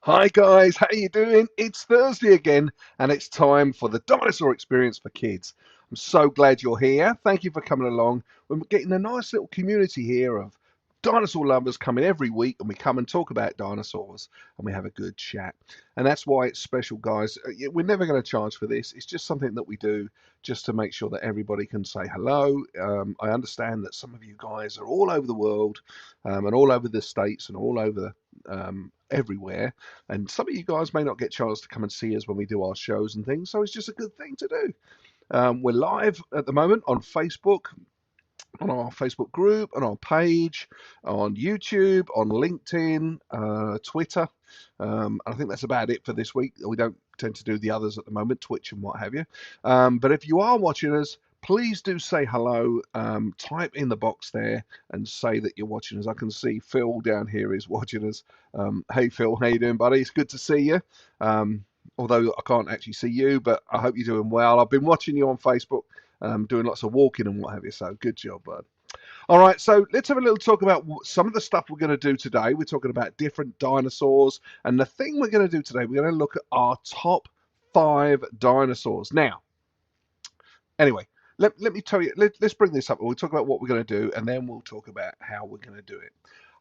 Hi guys, how you doing? It's Thursday again, and it's time for the dinosaur experience for kids. I'm so glad you're here. Thank you for coming along. We're getting a nice little community here of dinosaur lovers coming every week, and we come and talk about dinosaurs, and we have a good chat. And that's why it's special, guys. We're never going to charge for this. It's just something that we do just to make sure that everybody can say hello. I understand that some of you guys are all over the world, and all over the states, and all over everywhere. And some of you guys may not get a chance to come and see us when we do our shows and things, so it's just a good thing to do. We're live at the moment on Facebook, on our Facebook group, on our page, on YouTube, on LinkedIn, Twitter. I think that's about it for this week. We don't tend to do the others at the moment, Twitch and what have you. But if you are watching us, please do say hello. Type in the box there and say that you're watching us. I can see Phil down here is watching us. Hey Phil, how you doing, buddy? It's good to see you. Although I can't actually see you, but I hope you're doing well. I've been watching you on Facebook, doing lots of walking and what have you. So good job, bud. All right, so let's have a little talk about some of the stuff we're going to do today. We're talking about different dinosaurs, and the thing we're going to do today, we're going to look at our top 5 dinosaurs. Now, anyway, let me tell you, let's bring this up. We'll talk about what we're going to do, and then we'll talk about how we're going to do it.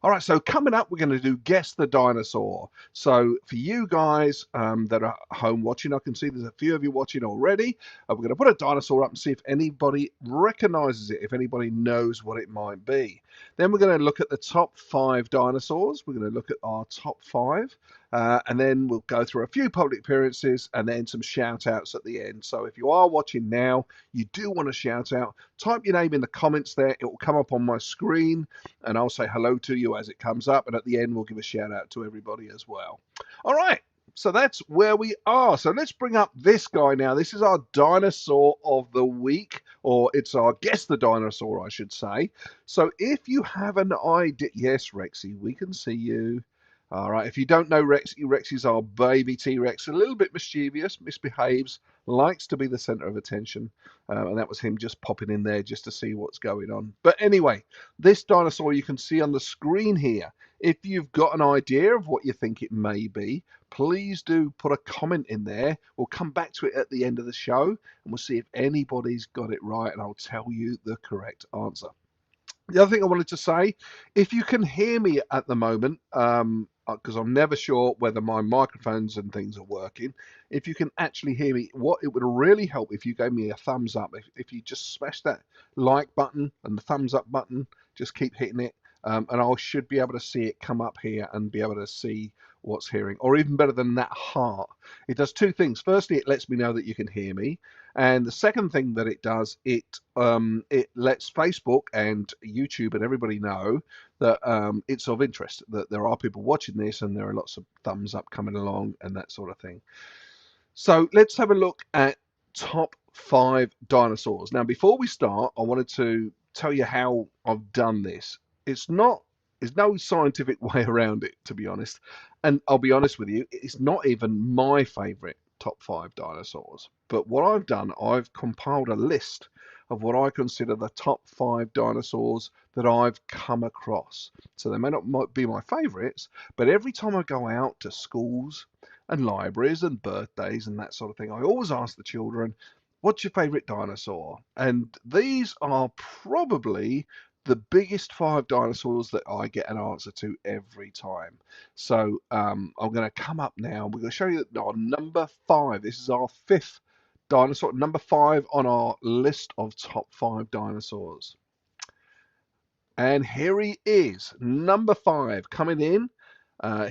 All right, so coming up, we're going to do Guess the Dinosaur. So for you guys that are home watching, I can see there's a few of you watching already. We're going to put a dinosaur up and see if anybody recognizes it, if anybody knows what it might be. Then we're going to look at the top 5 dinosaurs. We're going to look at our top 5. And then we'll go through a few public appearances and then some shout outs at the end. So if you are watching now, you do want to shout out, type your name in the comments there. It will come up on my screen and I'll say hello to you as it comes up. And at the end, we'll give a shout out to everybody as well. All right. So that's where we are. So let's bring up this guy now. This is our dinosaur of the week, or it's our Guess the Dinosaur, I should say. So if you have an idea, yes, Rexy, we can see you. All right, if you don't know Rexy, Rexy's our baby T-Rex, a little bit mischievous, misbehaves, likes to be the center of attention. And that was him just popping in there just to see what's going on. But anyway, this dinosaur you can see on the screen here. If you've got an idea of what you think it may be, please do put a comment in there. We'll come back to it at the end of the show and we'll see if anybody's got it right and I'll tell you the correct answer. The other thing I wanted to say, if you can hear me at the moment, because I'm never sure whether my microphones and things are working, if you can actually hear me, what it would really help if you gave me a thumbs up. If you just smash that like button and the thumbs up button, just keep hitting it, and I should be able to see it come up here and be able to see what's hearing, or even better than that, heart. It does 2 things. Firstly, it lets me know that you can hear me, and the second thing that it does, it lets Facebook and YouTube and everybody know that it's of interest, that there are people watching this and there are lots of thumbs up coming along and that sort of thing. So let's have a look at top 5 dinosaurs. Now, before we start, I wanted to tell you how I've done this. There's no scientific way around it, to be honest. And I'll be honest with you, it's not even my favorite top 5 dinosaurs. But what I've done, I've compiled a list of what I consider the top 5 dinosaurs that I've come across. So they may not be my favorites, but every time I go out to schools and libraries and birthdays and that sort of thing, I always ask the children, what's your favorite dinosaur? And these are probably the biggest 5 dinosaurs that I get an answer to every time. So I'm going to come up now. We're going to show you our number 5. This is our 5th dinosaur, number 5 on our list of top 5 dinosaurs. And here he is, number 5, coming in.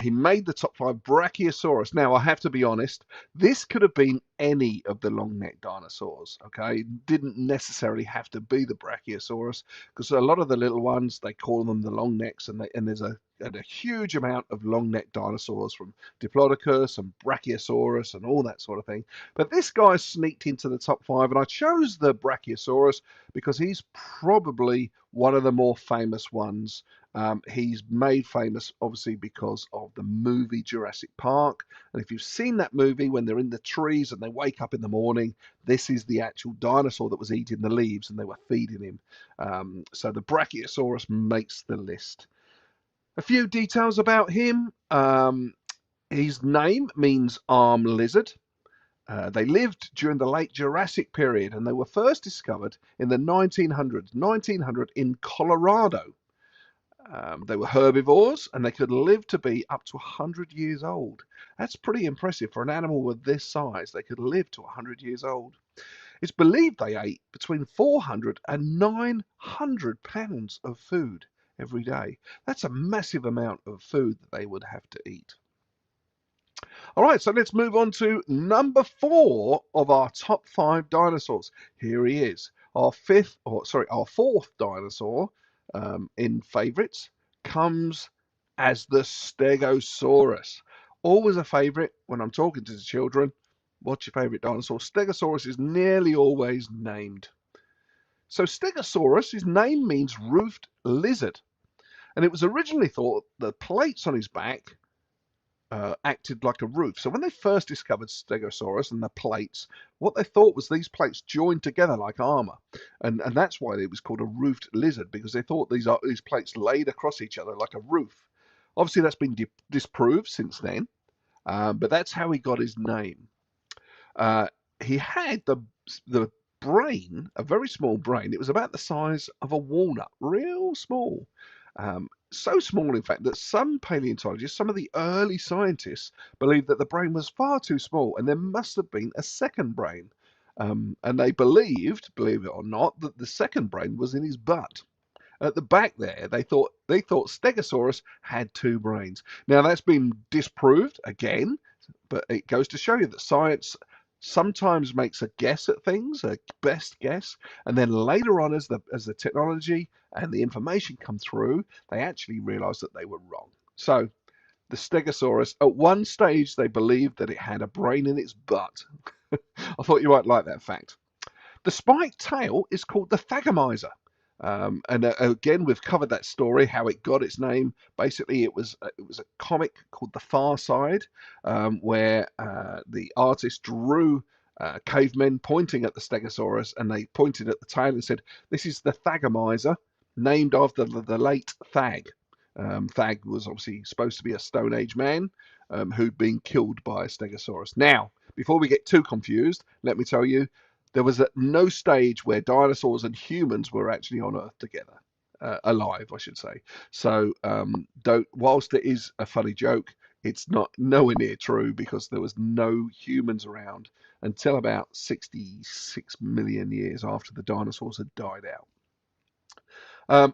He made the top 5, Brachiosaurus. Now, I have to be honest, this could have been any of the long-necked dinosaurs, okay? It didn't necessarily have to be the Brachiosaurus, because a lot of the little ones, they call them the long necks, and there's a huge amount of long-necked dinosaurs from Diplodocus and Brachiosaurus and all that sort of thing. But this guy sneaked into the top 5, and I chose the Brachiosaurus because he's probably one of the more famous ones. He's made famous, obviously, because of the movie Jurassic Park. And if you've seen that movie, when they're in the trees and they wake up in the morning, this is the actual dinosaur that was eating the leaves and they were feeding him. So the Brachiosaurus makes the list. A few details about him. His name means arm lizard. They lived during the late Jurassic period and they were first discovered in the 1900 in Colorado. They were herbivores and they could live to be up to 100 years old. That's pretty impressive for an animal with this size. They could live to 100 years old. It's believed they ate between 400 and 900 pounds of food every day. That's a massive amount of food that they would have to eat. All right, so let's move on to number 4 of our top 5 dinosaurs. Here he is, our fourth dinosaur in favorites comes as the Stegosaurus. Always a favorite when I'm talking to the children. What's your favorite dinosaur? Stegosaurus is nearly always named. So Stegosaurus, his name means roofed lizard, and it was originally thought the plates on his back acted like a roof. So when they first discovered Stegosaurus and the plates, what they thought was these plates joined together like armor, and that's why it was called a roofed lizard, because they thought these plates laid across each other like a roof. Obviously, that's been disproved since then, but that's how he got his name. He had the brain, a very small brain. It was about the size of a walnut, real small. So small, in fact, that some paleontologists, some of the early scientists, believed that the brain was far too small and there must have been a second brain. And they believed, believe it or not, that the second brain was in his butt. At the back there, they thought Stegosaurus had 2 brains. Now that's been disproved again, but it goes to show you that science sometimes makes a guess at things, a best guess, and then later on, as the technology and the information come through, they actually realize that they were wrong. So the Stegosaurus, at one stage, they believed that it had a brain in its butt. I thought you might like that fact. The spiked tail is called the Thagomizer. Again, we've covered that story, how it got its name. Basically, it was a comic called The Far Side, where the artist drew cavemen pointing at the Stegosaurus, and they pointed at the tail and said, "This is the Thagomizer, named after the late Thag." Thag was obviously supposed to be a Stone Age man who'd been killed by a Stegosaurus. Now, before we get too confused, let me tell you, there was no stage where dinosaurs and humans were actually on Earth together, alive, I should say. So whilst it is a funny joke, it's nowhere near true, because there was no humans around until about 66 million years after the dinosaurs had died out.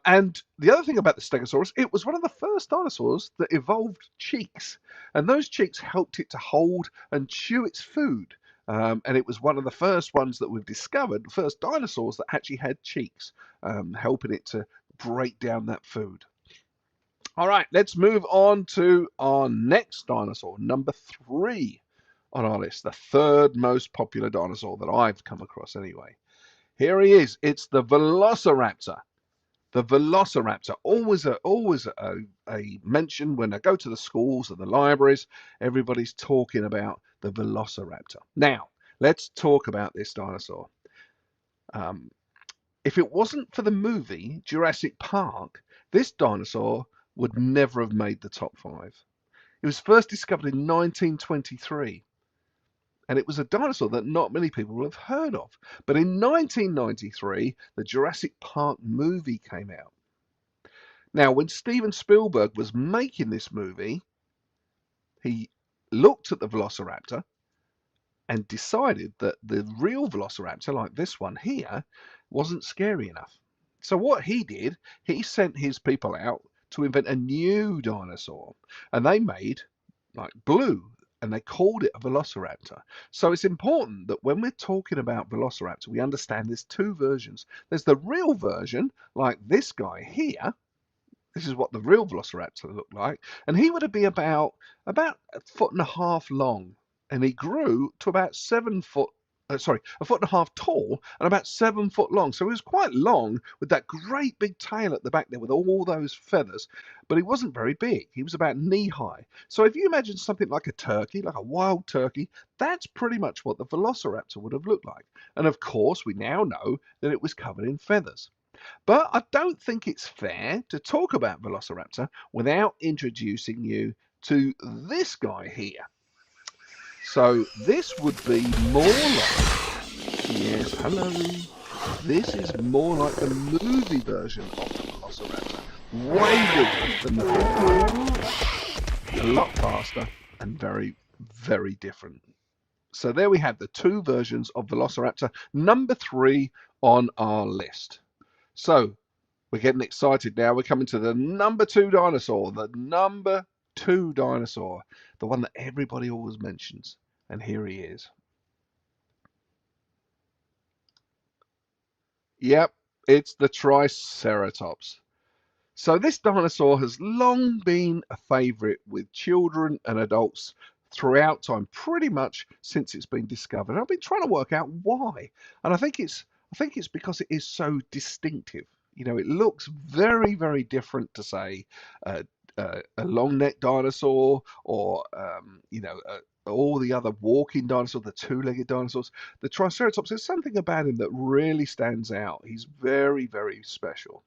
And the other thing about the Stegosaurus, it was one of the first dinosaurs that evolved cheeks, and those cheeks helped it to hold and chew its food. And it was one of the first ones that we've discovered, the first dinosaurs that actually had cheeks, helping it to break down that food. All right, let's move on to our next dinosaur, number 3 on our list, the third most popular dinosaur that I've come across anyway. Here he is. It's the Velociraptor. The Velociraptor, always a mention when I go to the schools and the libraries. Everybody's talking about the Velociraptor. Now, let's talk about this dinosaur. If it wasn't for the movie Jurassic Park, this dinosaur would never have made the top 5. It was first discovered in 1923. And it was a dinosaur that not many people will have heard of. But in 1993, the Jurassic Park movie came out. Now, when Steven Spielberg was making this movie, he looked at the Velociraptor and decided that the real Velociraptor, like this one here, wasn't scary enough. So what he did, he sent his people out to invent a new dinosaur. And they made like blue, and they called it a Velociraptor. So it's important that when we're talking about Velociraptor, we understand there's 2 versions. There's the real version, like this guy here. This is what the real Velociraptor looked like, and he would have been about a foot and a half long, and he grew to about 7 foot a foot and a half tall and about 7 foot long. So he was quite long with that great big tail at the back there with all those feathers, but he wasn't very big. He was about knee high. So if you imagine something like a turkey, like a wild turkey, that's pretty much what the Velociraptor would have looked like. And of course, we now know that it was covered in feathers. But I don't think it's fair to talk about Velociraptor without introducing you to this guy here. So this would be more like, yes, hello. This is more like the movie version of the Velociraptor. Way bigger than the film. A lot faster and very, very different. So there we have the two versions of Velociraptor, number 3 on our list. So we're getting excited now. We're coming to the number 2 dinosaur, the number 2 dinosaur, the one that everybody always mentions. And here he is. Yep, it's the Triceratops. So this dinosaur has long been a favourite with children and adults throughout time, pretty much since it's been discovered. I've been trying to work out why, and I think it's because it is so distinctive. You know, it looks very, very different to say uh, a long-necked dinosaur or all the other walking dinosaurs, the two-legged dinosaurs. The Triceratops, there's something about him that really stands out. He's very, very special.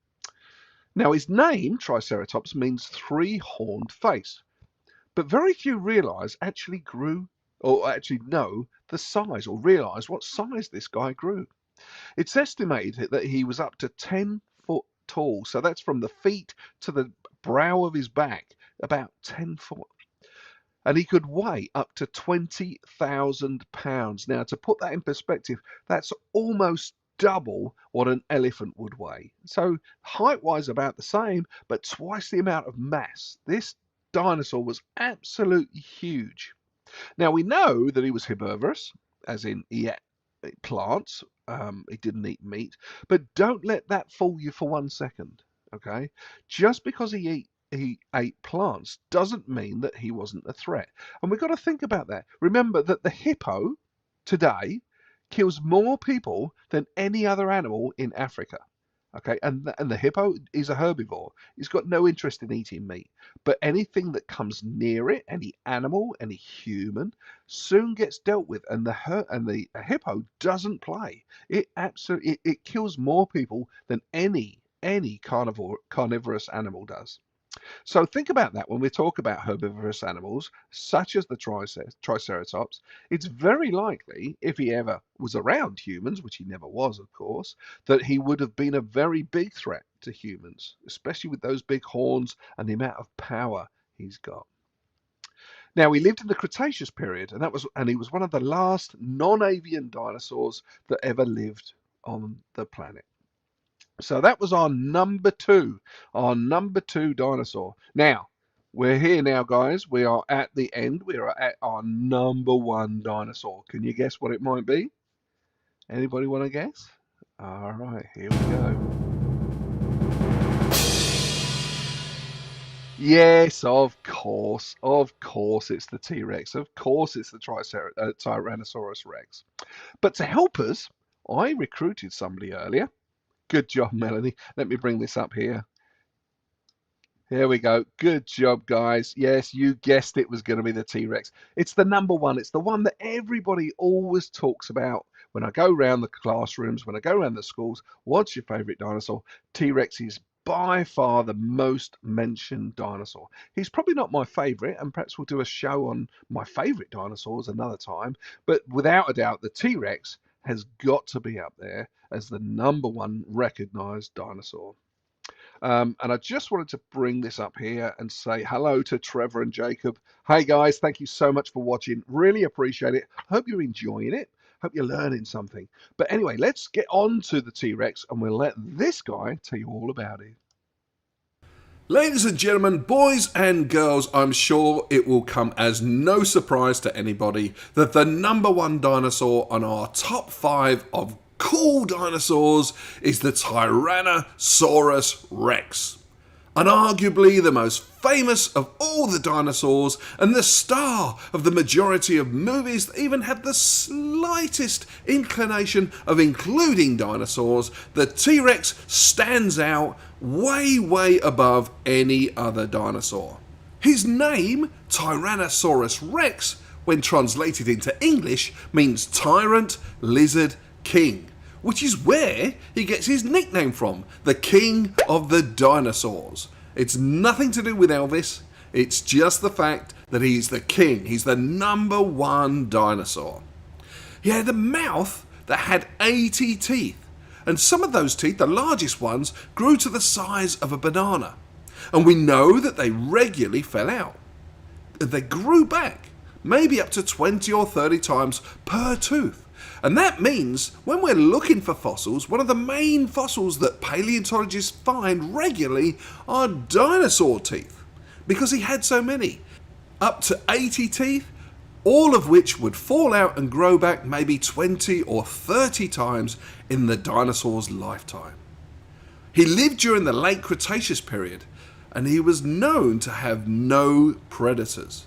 Now, his name, Triceratops, means three-horned face, but very few actually know the size or realize what size this guy grew. It's estimated that he was up to 10 foot tall, so that's from the feet to the brow of his back, about 10 foot. And he could weigh up to 20,000 pounds. Now, to put that in perspective, that's almost double what an elephant would weigh. So, height wise, about the same, but twice the amount of mass. This dinosaur was absolutely huge. Now, we know that he was herbivorous, as in he ate plants, he didn't eat meat, but don't let that fool you for 1 second, okay? Just because he ate plants doesn't mean that he wasn't a threat. And we've got to think about that. Remember that the hippo today kills more people than any other animal in Africa. Okay, and the hippo is a herbivore. He's got no interest in eating meat. But anything that comes near it, any animal, any human, soon gets dealt with. And the hippo doesn't play. It kills more people than any carnivorous animal does. So think about that when we talk about herbivorous animals, such as the Triceratops. It's very likely, if he ever was around humans, which he never was, of course, that he would have been a very big threat to humans, especially with those big horns and the amount of power he's got. Now, he lived in the Cretaceous period, and he was one of the last non-avian dinosaurs that ever lived on the planet. So that was our number two dinosaur. Now, we're here now, guys. We are at the end. We are at our number 1 dinosaur. Can you guess what it might be? Anybody want to guess? All right, here we go. Yes, of course. Of course, it's the T-Rex. Of course, it's the Tyrannosaurus Rex. But to help us, I recruited somebody earlier. Good job, Melanie. Let me bring this up here. Here we go. Good job, guys. Yes, you guessed it was going to be the T-Rex. It's the number 1. It's the one that everybody always talks about when I go around the classrooms, when I go around the schools. What's your favorite dinosaur? T-Rex is by far the most mentioned dinosaur. He's probably not my favorite, and perhaps we'll do a show on my favorite dinosaurs another time. But without a doubt, the T-Rex has got to be up there as the number 1 recognized dinosaur. And I just wanted to bring this up here and say hello to Trevor and Jacob. Hey guys, thank you so much for watching. Really appreciate it. Hope you're enjoying it. Hope you're learning something. But anyway, let's get on to the T-Rex and we'll let this guy tell you all about it. Ladies and gentlemen, boys and girls, I'm sure it will come as no surprise to anybody that the number 1 dinosaur on our top 5 of cool dinosaurs is the Tyrannosaurus Rex. and arguably the most famous of all the dinosaurs, and the star of the majority of movies that even have the slightest inclination of including dinosaurs, the T-Rex stands out way, way above any other dinosaur. His name, Tyrannosaurus rex, when translated into English, means tyrant, lizard, king, which is where he gets his nickname from, the King of the Dinosaurs. It's nothing to do with Elvis, it's just the fact that he's the king, he's the number one dinosaur. He had a mouth that had 80 teeth, and some of those teeth, the largest ones, grew to the size of a banana. And we know that they regularly fell out. They grew back, maybe up to 20 or 30 times per tooth. And that means when we're looking for fossils, one of the main fossils that paleontologists find regularly are dinosaur teeth, because he had so many. Up to 80 teeth, all of which would fall out and grow back maybe 20 or 30 times in the dinosaur's lifetime. He lived during the late Cretaceous period, and he was known to have no predators.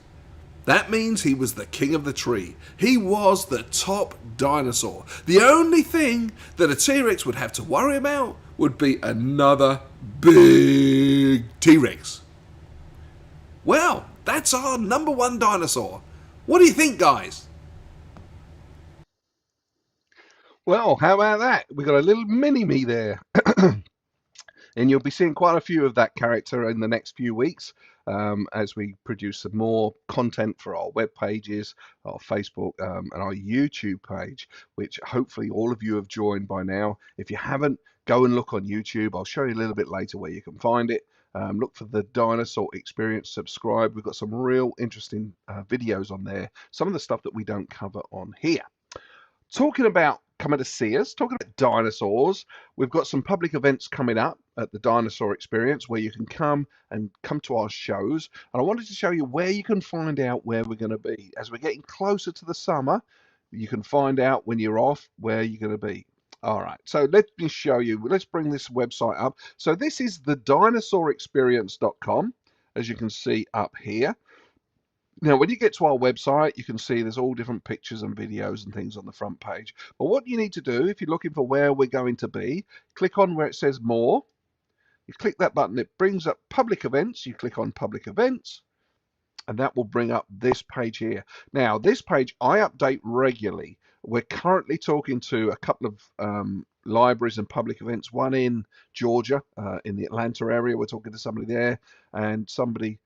That means he was the king of the tree. He was the top dinosaur. The only thing that a T-Rex would have to worry about would be another big T-Rex. Well, that's our number one dinosaur. What do you think, guys? Well, how about that? We got a little mini me there. And you'll be seeing quite a few of that character in the next few weeks as we produce some more content for our web pages, our Facebook, and our YouTube page, which hopefully all of you have joined by now. If you haven't, go and look on YouTube. I'll show you a little bit later where you can find it. Look for the Dinosaur Experience, subscribe. We've got some real interesting videos on there, some of the stuff that we don't cover on here. Talking about coming to see us, talking about dinosaurs, we've got some public events coming up at the Dinosaur Experience where you can come to our shows. And I wanted to show you where you can find out where we're going to be. As we're getting closer to the summer, you can find out when you're off where you're going to be. All right, so let me show you. Let's bring this website up. So this is the dinosaurexperience.com, as you can see up here. Now, when you get to our website, you can see there's all different pictures and videos and things on the front page. But what you need to do, if you're looking for where we're going to be, click on where it says more. You click that button, it brings up public events. You click on public events, and that will bring up this page here. Now, this page I update regularly. We're currently talking to a couple of libraries and public events, one in Georgia, in the Atlanta area. We're talking to somebody there, and somebody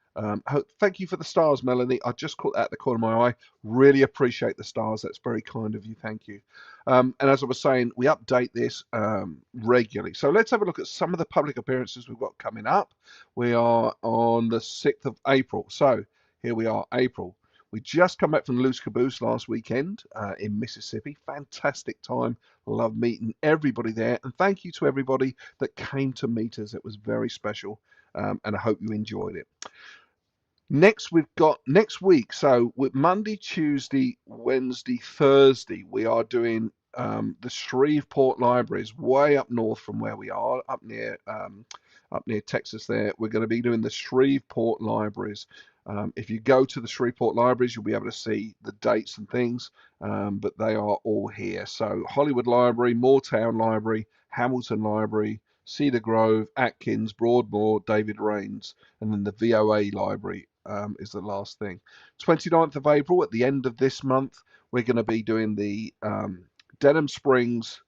thank you for the stars, Melanie. I just caught that at the corner of my eye. Really appreciate the stars. That's very kind of you. Thank you. And as I was saying, we update this regularly. So let's have a look at some of the public appearances we've got coming up. We are on the 6th of April. So here we are, April. We just come back from Loose Caboose last weekend in Mississippi. Fantastic time. Love meeting everybody there. And thank you to everybody that came to meet us. It was very special. And I hope you enjoyed it. Next, we've got next week. So with Monday, Tuesday, Wednesday, Thursday, we are doing the Shreveport Libraries, way up north from where we are, up near Texas. There, we're going to be doing the Shreveport Libraries. If you go to the Shreveport Libraries, you'll be able to see the dates and things, but they are all here. So Hollywood Library, Moortown Library, Hamilton Library, Cedar Grove, Atkins, Broadmoor, David Rains, and then the VOA Library is the last thing. 29th of April, at the end of this month, we're going to be doing the Denham Springs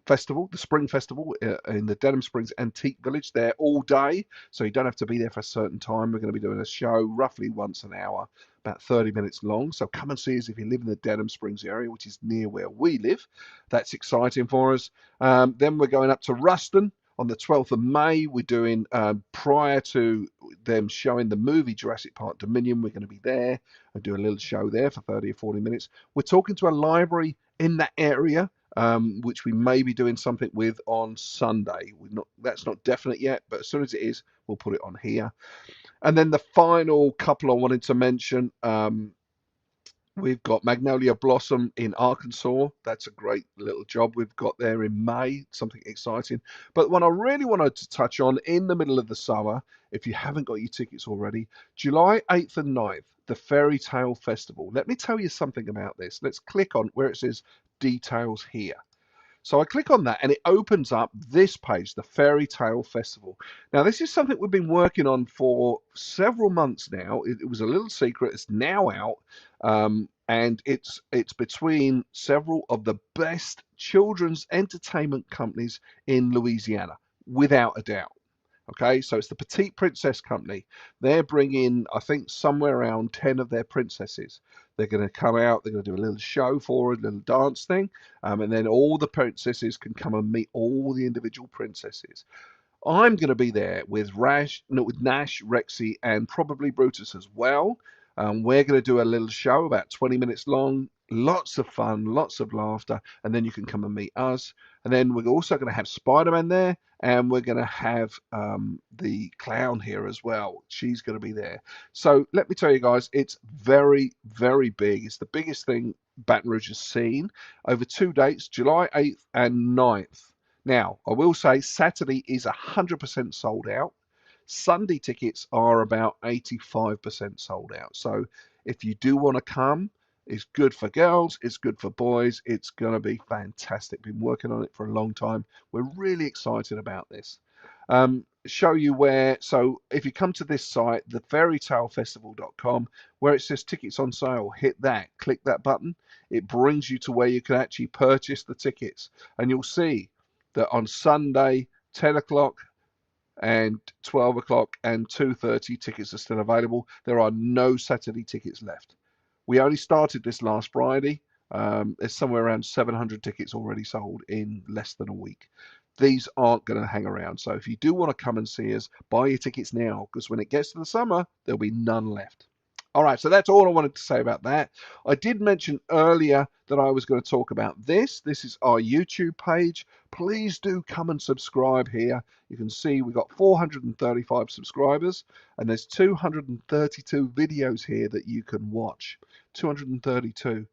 Festival, the Spring Festival in the Denham Springs Antique Village. There all day, so you don't have to be there for a certain time. We're going to be doing a show roughly once an hour, about 30 minutes long. So come and see us if you live in the Denham Springs area, which is near where we live. That's exciting for us. Then we're going up to Ruston on the 12th of May. We're doing, prior to them showing the movie Jurassic Park Dominion, we're going to be there and do a little show there for 30 or 40 minutes. We're talking to a library in that area, which we may be doing something with on Sunday. That's not definite yet, but as soon as it is, we'll put it on here. And then the final couple I wanted to mention, We've got Magnolia Blossom in Arkansas. That's a great little job we've got there in May, something exciting. But what I really wanted to touch on in the middle of the summer, if you haven't got your tickets already, July 8th and 9th, the Fairy Tale Festival. Let me tell you something about this. Let's click on where it says details here. So I click on that and it opens up this page, the Fairy Tale Festival. Now, this is something we've been working on for several months now. It was a little secret. It's now out. And it's between several of the best children's entertainment companies in Louisiana, without a doubt. Okay, so it's the Petite Princess Company. They're bringing, I think, somewhere around 10 of their princesses. They're going to come out, they're going to do a little show for a little dance thing, and then all the princesses can come and meet all the individual princesses. I'm going to be there with Rash, no, with Nash, Rexy, and probably Brutus as well. We're going to do a little show about 20 minutes long, lots of fun, lots of laughter, and then you can come and meet us. And then we're also going to have Spider-Man there, and we're going to have the clown here as well. She's going to be there. So let me tell you guys, it's very, very big. It's the biggest thing Baton Rouge has seen over 2 dates, July 8th and 9th. Now, I will say Saturday is 100% sold out. Sunday tickets are about 85% sold out. So if you do want to come, it's good for girls, it's good for boys, it's going to be fantastic. Been working on it for a long time. We're really excited about this. Show you where, so if you come to this site, thefairytalefestival.com, where it says tickets on sale, hit that, click that button. It brings you to where you can actually purchase the tickets. And you'll see that on Sunday, 10 o'clock and 12 o'clock and 2:30 tickets are still available. There are no Saturday tickets left. We only started this last Friday. There's somewhere around 700 tickets already sold in less than a week. These aren't going to hang around. So if you do want to come and see us, buy your tickets now, because when it gets to the summer, there'll be none left. All right, so that's all I wanted to say about that. I did mention earlier that I was going to talk about this. This is our YouTube page. Please do come and subscribe here. You can see we've got 435 subscribers, and there's 232 videos here that you can watch. 232.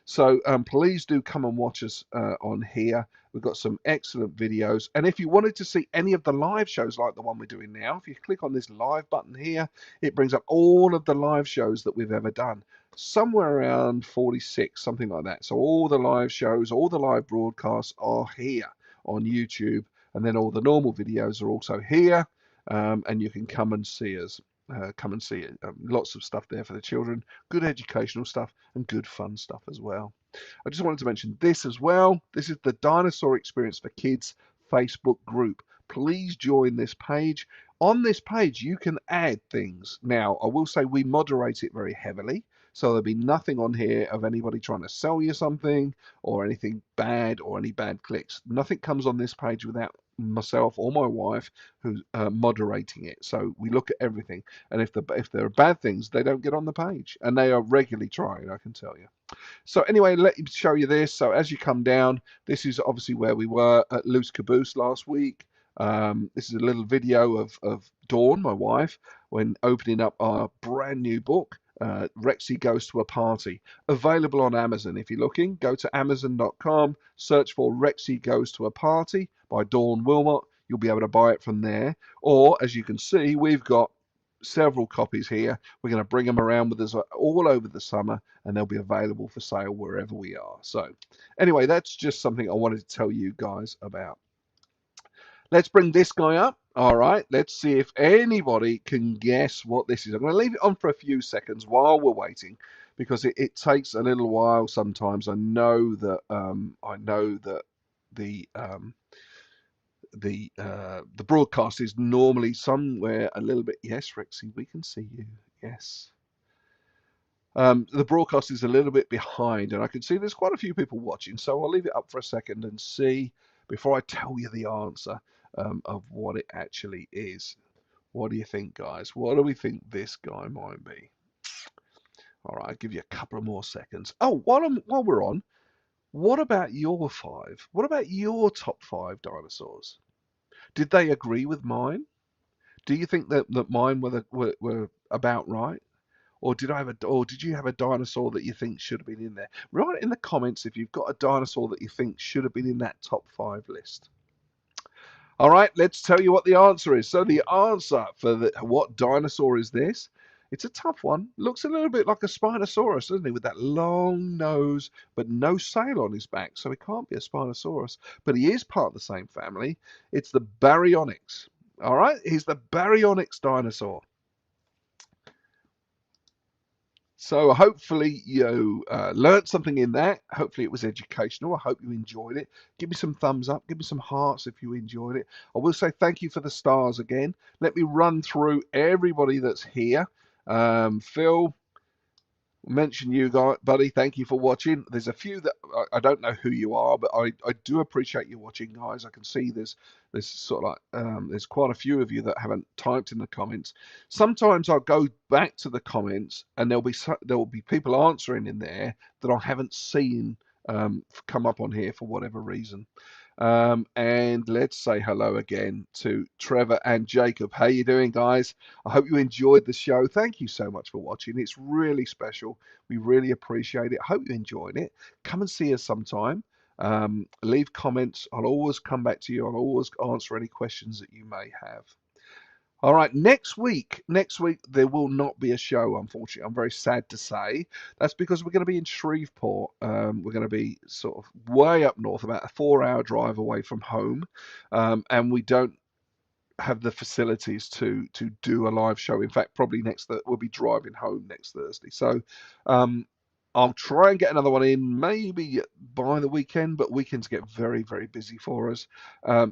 So please do come and watch us on here. We've got some excellent videos. And if you wanted to see any of the live shows like the one we're doing now, if you click on this live button here, it brings up all of the live shows that we've ever done. Somewhere around 46, something like that. So all the live shows, all the live broadcasts are here on YouTube. And then all the normal videos are also here. And you can come and see us. Come and see it. Lots of stuff there for the children, good educational stuff and good fun stuff as well. I just wanted to mention this as well. This is the Dinosaur Experience for Kids Facebook group. Please join this page. On this page, you can add things. Now, I will say we moderate it very heavily. So there'll be nothing on here of anybody trying to sell you something or anything bad or any bad clicks. Nothing comes on this page without myself or my wife who's moderating it. So we look at everything. And if there are bad things, they don't get on the page. And they are regularly trying, I can tell you. So anyway, let me show you this. So as you come down, this is obviously where we were at Loose Caboose last week. This is a little video of Dawn, my wife, when opening up our brand new book, Rexy Goes to a Party. Available on Amazon. If you're looking, go to amazon.com, search for Rexy Goes to a Party by Dawn Wilmot. You'll be able to buy it from there. Or, as you can see, we've got several copies here. We're going to bring them around with us all over the summer, and they'll be available for sale wherever we are. So anyway, that's just something I wanted to tell you guys about. Let's bring this guy up. All right, let's see if anybody can guess what this is. I'm going to leave it on for a few seconds while we're waiting, because it takes a little while sometimes. I know that the the broadcast is normally somewhere a little bit. Yes, Rexy, we can see you. Yes. The broadcast is a little bit behind, and I can see there's quite a few people watching, so I'll leave it up for a second and see before I tell you the answer of what it actually is. What do you think, guys? What do we think this guy might be? All right, I'll give you a couple of more seconds. Oh, while we're on, what about your five? What about your top five dinosaurs? Did they agree with mine? Do you think that mine were about right? or did you have a dinosaur that you think should have been in there? Write it in the comments if you've got a dinosaur that you think should have been in that top 5 list. All right, let's tell you what the answer is. So the answer for what dinosaur is this? It's a tough one. Looks a little bit like a Spinosaurus, doesn't he? With that long nose, but no sail on his back. So he can't be a Spinosaurus, but he is part of the same family. It's the Baryonyx. All right, he's the Baryonyx dinosaur. So hopefully you learned something in that. Hopefully it was educational. I hope you enjoyed it. Give me some thumbs up. Give me some hearts if you enjoyed it. I will say thank you for the stars again. Let me run through everybody that's here. Phil, mention you guys, buddy. Thank you for watching. There's a few that I don't know who you are, but I do appreciate you watching, guys. I can see there's sort of like there's quite a few of you that haven't typed in the comments. Sometimes I'll go back to the comments and there'll be people answering in there that I haven't seen come up on here for whatever reason. And let's say hello again to Trevor and Jacob. How you doing, guys? I hope you enjoyed the show. Thank you so much for watching. It's really special. We really appreciate it. I hope you enjoyed it. Come and see us sometime. Leave comments. I'll always come back to you. I'll always answer any questions that you may have. All right, next week there will not be a show, unfortunately. I'm very sad to say. That's because we're going to be in Shreveport. We're going to be sort of way up north, about a 4-hour drive away from home, and we don't have the facilities to do a live show. In fact, probably we'll be driving home next Thursday. So I'll try and get another one in maybe by the weekend, but weekends get very, very busy for us.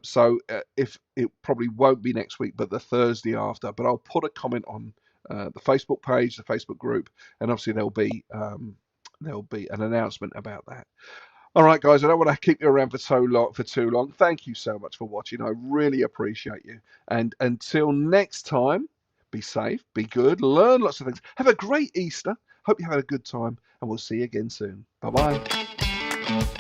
So if it probably won't be next week, but the Thursday after. But I'll put a comment on the Facebook page, the Facebook group, and obviously there'll be an announcement about that. All right, guys, I don't want to keep you around for too long. Thank you so much for watching. I really appreciate you. And until next time, be safe, be good, learn lots of things. Have a great Easter. Hope you had a good time, and we'll see you again soon. Bye bye.